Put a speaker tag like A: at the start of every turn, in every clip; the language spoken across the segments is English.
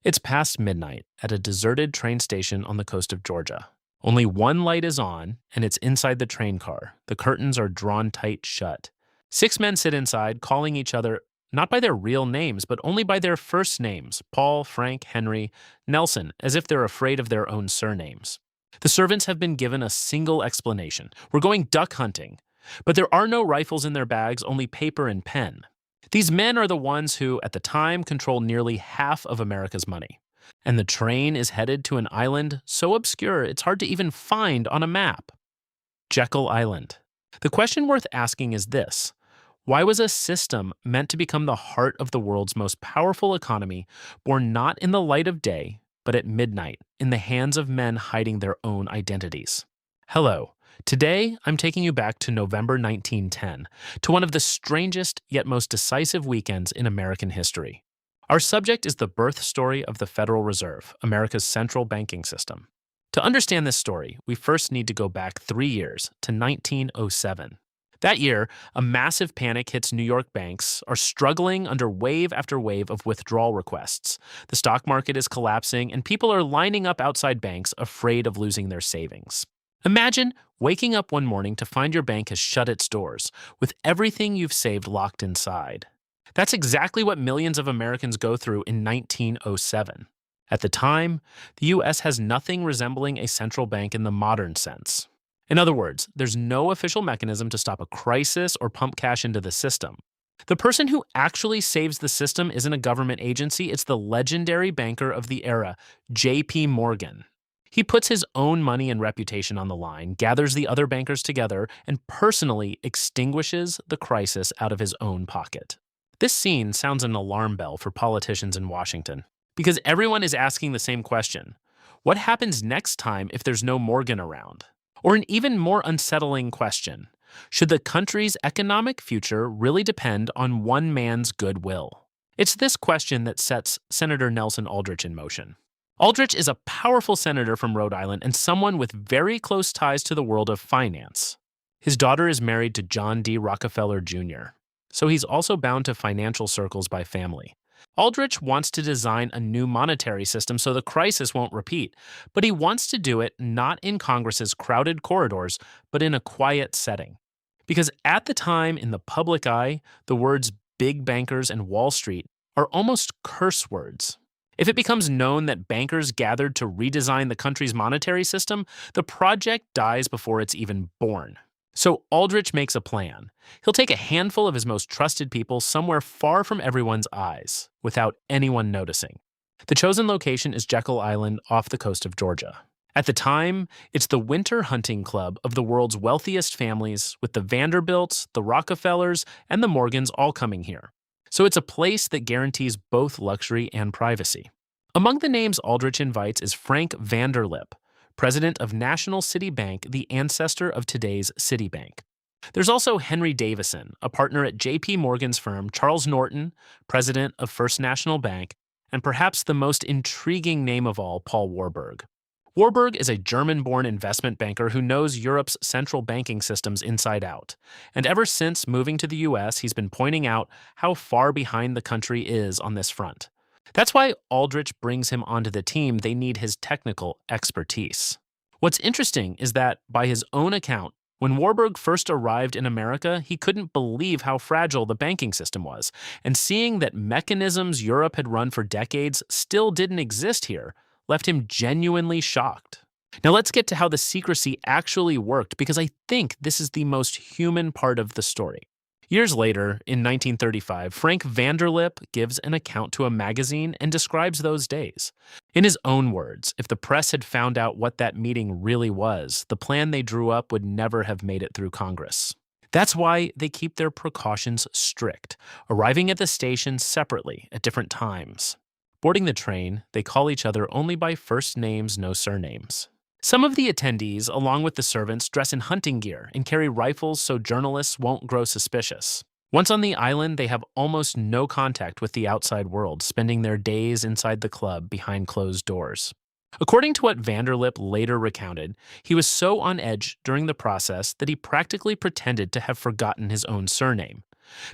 A: It's past midnight at a deserted train station on the coast of Georgia. Only one light is on, and it's inside the train car. The curtains are drawn tight shut. Six men sit inside, calling each other not by their real names, but only by their first names: Paul, Frank, Henry, Nelson, as if they're afraid of their own surnames. The servants have been given a single explanation: we're going duck hunting. But there are no rifles in their bags, only paper and pen. These men are the ones who, at the time, control nearly half of America's money. And the train is headed to an island so obscure it's hard to even find on a map: Jekyll Island. The question worth asking is this: why was a system meant to become the heart of the world's most powerful economy born not in the light of day, but at midnight, in the hands of men hiding their own identities? Hello. Today, I'm taking you back to November 1910, to one of the strangest yet most decisive weekends in American history. Our subject is the birth story of the Federal Reserve, America's central banking system. To understand this story, we first need to go back 3 years to 1907. That year, a massive panic hits New York banks are struggling under wave after wave of withdrawal requests. The stock market is collapsing, and people are lining up outside banks afraid of losing their savings. Imagine waking up one morning to find your bank has shut its doors, with everything you've saved locked inside. That's exactly what millions of Americans go through in 1907. At the time, the U.S. has nothing resembling a central bank in the modern sense. In other words, there's no official mechanism to stop a crisis or pump cash into the system. The person who actually saves the system isn't a government agency, it's the legendary banker of the era, J.P. Morgan. He puts his own money and reputation on the line, gathers the other bankers together, and personally extinguishes the crisis out of his own pocket. This scene sounds an alarm bell for politicians in Washington, because everyone is asking the same question: what happens next time if there's no Morgan around? Or an even more unsettling question: should the country's economic future really depend on one man's goodwill? It's this question that sets Senator Nelson Aldrich in motion. Aldrich is a powerful senator from Rhode Island and someone with very close ties to the world of finance. His daughter is married to John D. Rockefeller Jr., so he's also bound to financial circles by family. Aldrich wants to design a new monetary system so the crisis won't repeat, but he wants to do it not in Congress's crowded corridors, but in a quiet setting. Because at the time, in the public eye, the words big bankers and Wall Street are almost curse words. If it becomes known that bankers gathered to redesign the country's monetary system, the project dies before it's even born. So Aldrich makes a plan. He'll take a handful of his most trusted people somewhere far from everyone's eyes, without anyone noticing. The chosen location is Jekyll Island off the coast of Georgia. At the time, it's the winter hunting club of the world's wealthiest families, with the Vanderbilts, the Rockefellers, and the Morgans all coming here. So it's a place that guarantees both luxury and privacy. Among the names Aldrich invites is Frank Vanderlip, president of National City Bank, the ancestor of today's Citibank. There's also Henry Davison, a partner at J.P. Morgan's firm, Charles Norton, president of First National Bank, and perhaps the most intriguing name of all, Paul Warburg. Warburg is a German-born investment banker who knows Europe's central banking systems inside out. And ever since moving to the U.S., he's been pointing out how far behind the country is on this front. That's why Aldrich brings him onto the team. They need his technical expertise. What's interesting is that, by his own account, when Warburg first arrived in America, he couldn't believe how fragile the banking system was. And seeing that mechanisms Europe had run for decades still didn't exist here left him genuinely shocked. Now let's get to how the secrecy actually worked, because I think this is the most human part of the story. Years later, in 1935, Frank Vanderlip gives an account to a magazine and describes those days. In his own words, if the press had found out what that meeting really was, the plan they drew up would never have made it through Congress. That's why they keep their precautions strict, arriving at the station separately at different times. Boarding the train, they call each other only by first names, no surnames. Some of the attendees, along with the servants, dress in hunting gear and carry rifles so journalists won't grow suspicious. Once on the island, they have almost no contact with the outside world, spending their days inside the club behind closed doors. According to what Vanderlip later recounted, he was so on edge during the process that he practically pretended to have forgotten his own surname.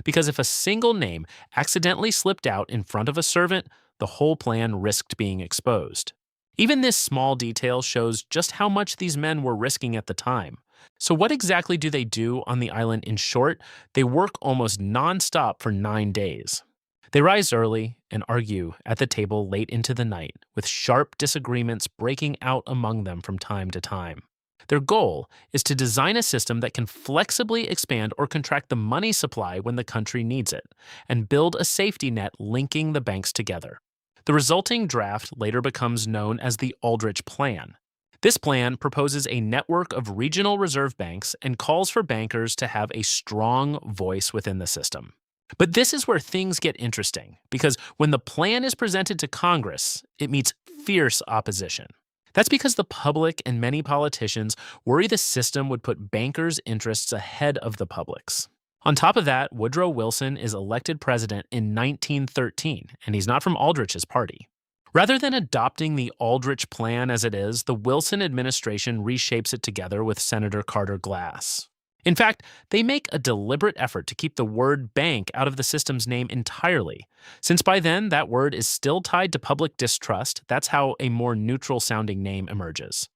A: Because if a single name accidentally slipped out in front of a servant, the whole plan risked being exposed. Even this small detail shows just how much these men were risking at the time. So, what exactly do they do on the island? In short, they work almost nonstop for 9 days. They rise early and argue at the table late into the night, with sharp disagreements breaking out among them from time to time. Their goal is to design a system that can flexibly expand or contract the money supply when the country needs it, and build a safety net linking the banks together. The resulting draft later becomes known as the Aldrich Plan. This plan proposes a network of regional reserve banks and calls for bankers to have a strong voice within the system. But this is where things get interesting, because when the plan is presented to Congress, it meets fierce opposition. That's because the public and many politicians worry the system would put bankers' interests ahead of the public's. On top of that, Woodrow Wilson is elected president in 1913, and he's not from Aldrich's party. Rather than adopting the Aldrich Plan as it is, the Wilson administration reshapes it together with Senator Carter Glass. In fact, they make a deliberate effort to keep the word bank out of the system's name entirely. Since by then, that word is still tied to public distrust, that's how a more neutral-sounding name emerges: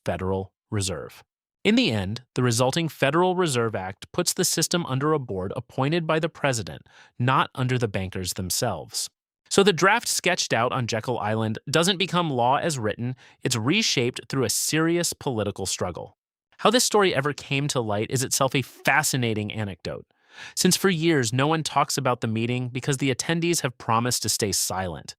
A: Federal Reserve. In the end, the resulting Federal Reserve Act puts the system under a board appointed by the president, not under the bankers themselves. So the draft sketched out on Jekyll Island doesn't become law as written, it's reshaped through a serious political struggle. How this story ever came to light is itself a fascinating anecdote, since for years no one talks about the meeting because the attendees have promised to stay silent.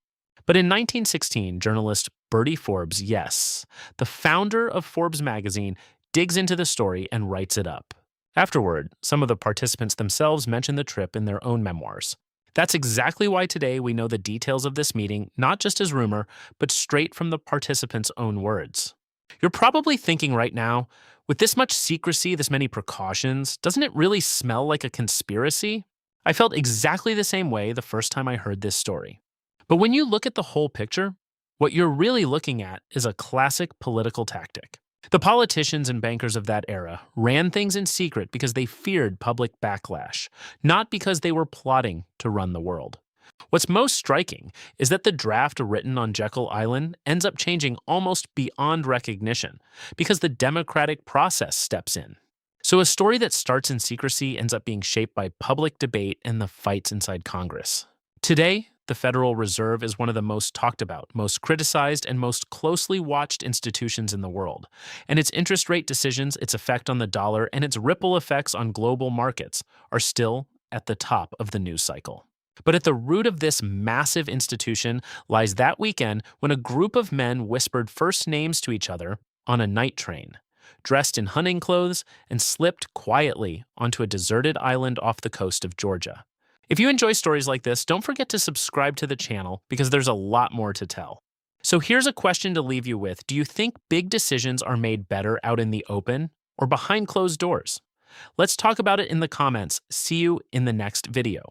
A: But in 1916, journalist Bertie Forbes, yes, the founder of Forbes magazine, digs into the story and writes it up. Afterward, some of the participants themselves mention the trip in their own memoirs. That's exactly why today we know the details of this meeting, not just as rumor, but straight from the participants' own words. You're probably thinking right now, with this much secrecy, this many precautions, doesn't it really smell like a conspiracy? I felt exactly the same way the first time I heard this story. But when you look at the whole picture, what you're really looking at is a classic political tactic. The politicians and bankers of that era ran things in secret because they feared public backlash, not because they were plotting to run the world. What's most striking is that the draft written on Jekyll Island ends up changing almost beyond recognition because the democratic process steps in. So a story that starts in secrecy ends up being shaped by public debate and the fights inside Congress. Today, the Federal Reserve is one of the most talked about, most criticized, and most closely watched institutions in the world. And its interest rate decisions, its effect on the dollar, and its ripple effects on global markets are still at the top of the news cycle. But at the root of this massive institution lies that weekend when a group of men whispered first names to each other on a night train, dressed in hunting clothes, and slipped quietly onto a deserted island off the coast of Georgia. If you enjoy stories like this, don't forget to subscribe to the channel because there's a lot more to tell. So here's a question to leave you with. Do you think big decisions are made better out in the open or behind closed doors? Let's talk about it in the comments. See you in the next video.